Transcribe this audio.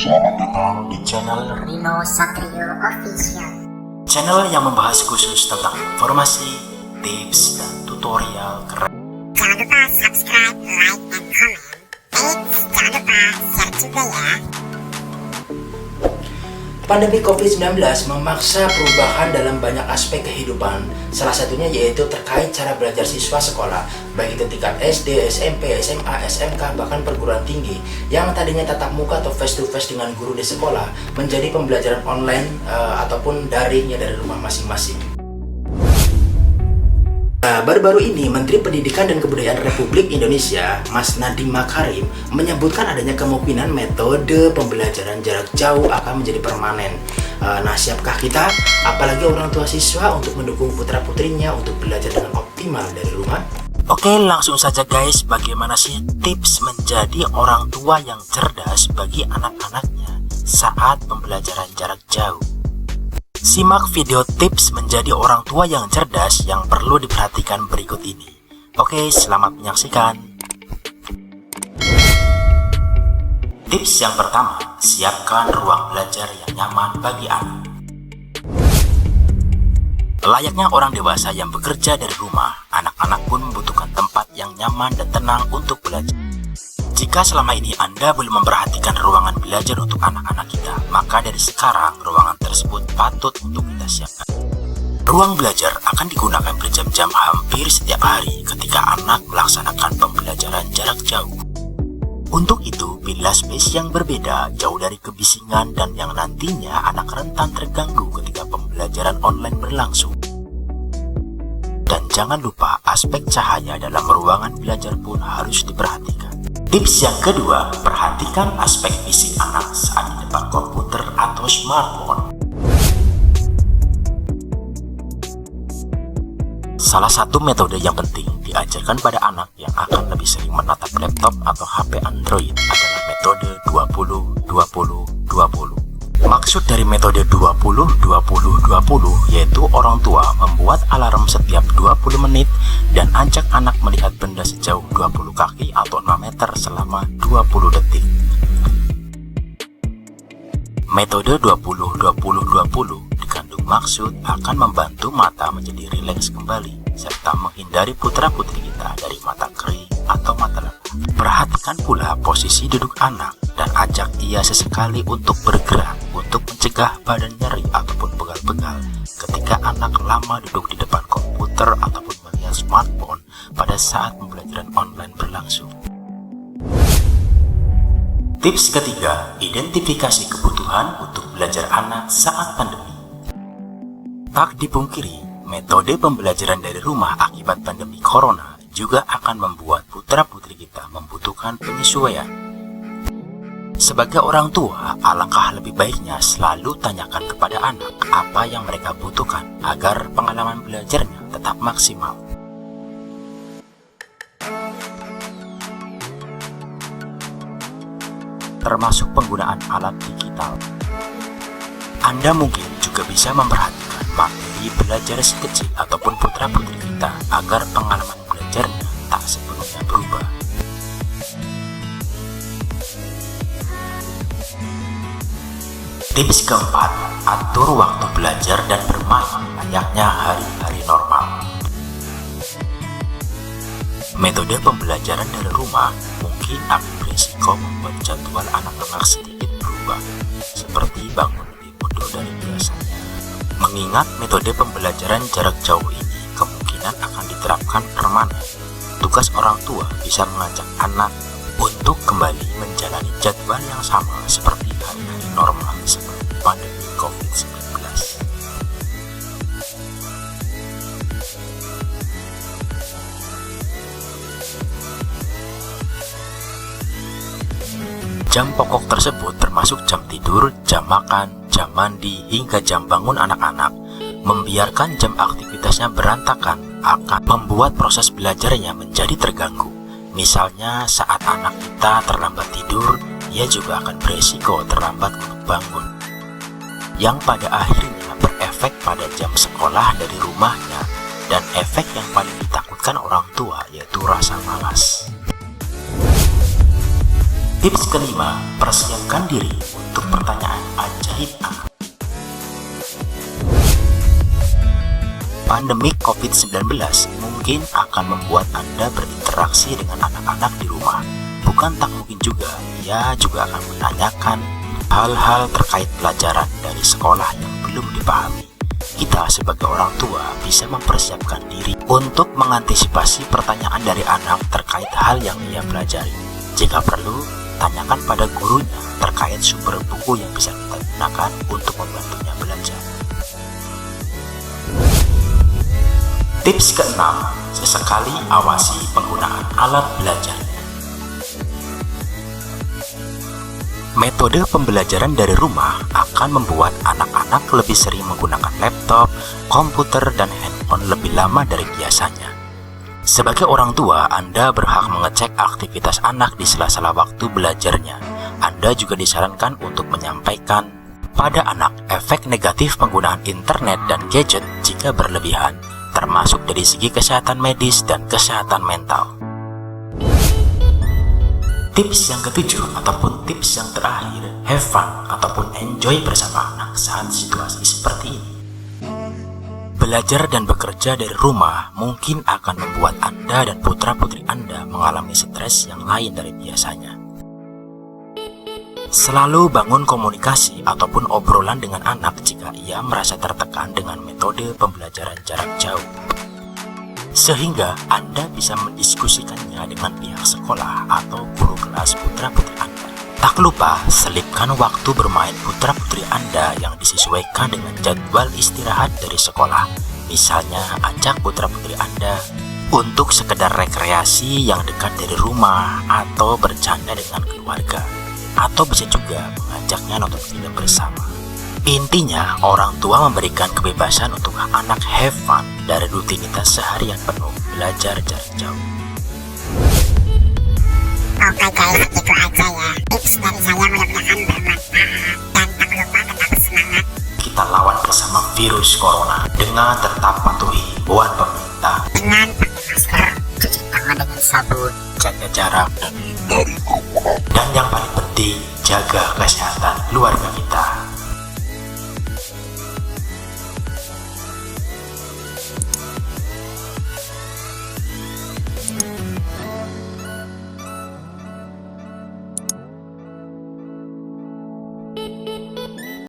Selamat datang di channel Rino Satrio Official. Channel yang membahas khusus tentang informasi, tips, dan tutorial keren. Jangan lupa subscribe, like, dan comment. Jangan lupa share juga ya. Pandemi COVID-19 memaksa perubahan dalam banyak aspek kehidupan. Salah satunya yaitu terkait cara belajar siswa sekolah, baik itu tingkat SD, SMP, SMA, SMK, bahkan perguruan tinggi, yang tadinya tatap muka atau face to face dengan guru di sekolah, menjadi pembelajaran online ataupun daring ya dari rumah masing-masing. Baru-baru ini, Menteri Pendidikan dan Kebudayaan Republik Indonesia, Mas Nadiem Makarim, menyebutkan adanya kemungkinan metode pembelajaran jarak jauh akan menjadi permanen. Nah, siapkah kita, apalagi orang tua siswa, untuk mendukung putra-putrinya untuk belajar dengan optimal dari rumah? Oke, langsung saja guys, bagaimana sih tips menjadi orang tua yang cerdas bagi anak-anaknya saat pembelajaran jarak jauh? Simak video tips menjadi orang tua yang cerdas yang perlu diperhatikan berikut ini. Oke, selamat menyaksikan. Tips yang pertama, siapkan ruang belajar yang nyaman bagi anak. Layaknya orang dewasa yang bekerja dari rumah, anak-anak pun membutuhkan tempat yang nyaman dan tenang untuk belajar. Jika selama ini Anda belum memperhatikan ruangan belajar untuk anak-anak kita, maka dari sekarang ruangan tersebut patut untuk kita siapkan. Ruang belajar akan digunakan berjam-jam hampir setiap hari ketika anak melaksanakan pembelajaran jarak jauh. Untuk itu, pilihlah space yang berbeda, jauh dari kebisingan dan yang nantinya anak rentan terganggu ketika pembelajaran online berlangsung. Dan jangan lupa, aspek cahaya dalam ruangan belajar pun harus diperhatikan. Tips yang kedua, perhatikan aspek fisik anak saat di depan komputer atau smartphone. Salah satu metode yang penting diajarkan pada anak yang akan lebih sering menatap laptop atau HP Android adalah metode 20-20-20. Maksud dari metode 20-20-20 yaitu orang tua membuat alarm setiap 20 menit dan ajak anak melihat benda sejauh 20 kaki atau 6 meter selama 20 detik. Metode 20-20-20 dikandung maksud akan membantu mata menjadi rileks kembali serta menghindari putra-putri kita dari mata kering atau mata lelah. Perhatikan pula posisi duduk anak dan ajak ia sesekali untuk bergerak untuk mencegah badan nyeri ataupun pegal-pegal ketika anak lama duduk di depan komputer ataupun melihat smartphone pada saat pembelajaran online berlangsung. Tips ketiga, identifikasi kebutuhan untuk belajar anak saat pandemi. Tak dipungkiri, metode pembelajaran dari rumah akibat pandemi corona juga akan membuat putra-putri kita membutuhkan penyesuaian. Sebagai orang tua, alangkah lebih baiknya selalu tanyakan kepada anak apa yang mereka butuhkan agar pengalaman belajarnya tetap maksimal. Termasuk penggunaan alat digital. Anda mungkin juga bisa memperhatikan materi belajar si kecil ataupun putra-putri kita agar pengalaman belajarnya tak sepenuhnya berubah. Tips keempat, atur waktu belajar dan bermain layaknya hari-hari normal. Metode pembelajaran dari rumah mungkin akan berisiko membuat jadwal anak-anak sedikit berubah, seperti bangun lebih mundur dari biasanya. Mengingat metode pembelajaran jarak jauh ini kemungkinan akan diterapkan permanen, tugas orang tua bisa mengajak anak untuk kembali menjalani jadwal yang sama seperti hari-hari normal sebelum pandemi COVID-19. Jam pokok tersebut termasuk jam tidur, jam makan, jam mandi, hingga jam bangun anak-anak. Membiarkan jam aktivitasnya berantakan akan membuat proses belajarnya menjadi terganggu. Misalnya saat anak kita terlambat tidur, ia juga akan beresiko terlambat untuk bangun, yang pada akhirnya berefek pada jam sekolah dari rumahnya, dan efek yang paling ditakutkan orang tua yaitu rasa malas. Tips kelima, persiapkan diri untuk pandemi COVID-19 mungkin akan membuat Anda berinteraksi dengan anak-anak di rumah. Bukan tak mungkin juga, ia juga akan menanyakan hal-hal terkait pelajaran dari sekolah yang belum dipahami. Kita sebagai orang tua bisa mempersiapkan diri untuk mengantisipasi pertanyaan dari anak terkait hal yang ia pelajari. Jika perlu, tanyakan pada gurunya terkait sumber buku yang bisa kita gunakan untuk membantunya belajar. Tips ke-6, sesekali awasi penggunaan alat belajar. Metode pembelajaran dari rumah akan membuat anak-anak lebih sering menggunakan laptop, komputer, dan handphone lebih lama dari biasanya. Sebagai orang tua, Anda berhak mengecek aktivitas anak di sela-sela waktu belajarnya. Anda juga disarankan untuk menyampaikan pada anak efek negatif penggunaan internet dan gadget jika berlebihan, termasuk dari segi kesehatan medis dan kesehatan mental. Tips yang ketujuh ataupun tips yang terakhir, have fun ataupun enjoy bersama anak saat situasi seperti ini. Belajar dan bekerja dari rumah mungkin akan membuat Anda dan putra-putri Anda mengalami stres yang lain dari biasanya. Selalu bangun komunikasi ataupun obrolan dengan anak jika ia merasa tertekan dengan metode pembelajaran jarak jauh, sehingga Anda bisa mendiskusikannya dengan pihak sekolah atau guru kelas putra-putri Anda. Tak lupa, selipkan waktu bermain putra-putri Anda yang disesuaikan dengan jadwal istirahat dari sekolah. Misalnya, ajak putra-putri Anda untuk sekedar rekreasi yang dekat dari rumah atau bercanda dengan keluarga. Atau bisa juga mengajaknya nonton film bersama. Intinya, orang tua memberikan kebebasan untuk anak have fun dari rutinitas seharian penuh belajar jarak jauh. Oke guys, itu aja ya tips dari saya, mudah-mudahan bermanfaat. Dan tak lupa tetap semangat. Kita lawan bersama virus corona dengan tetap patuhi himbauan pemerintah, Dengan pakai masker, cuci tangan dengan sabun, jaga jarak, dan yang paling penting, jaga kesehatan keluarga kita.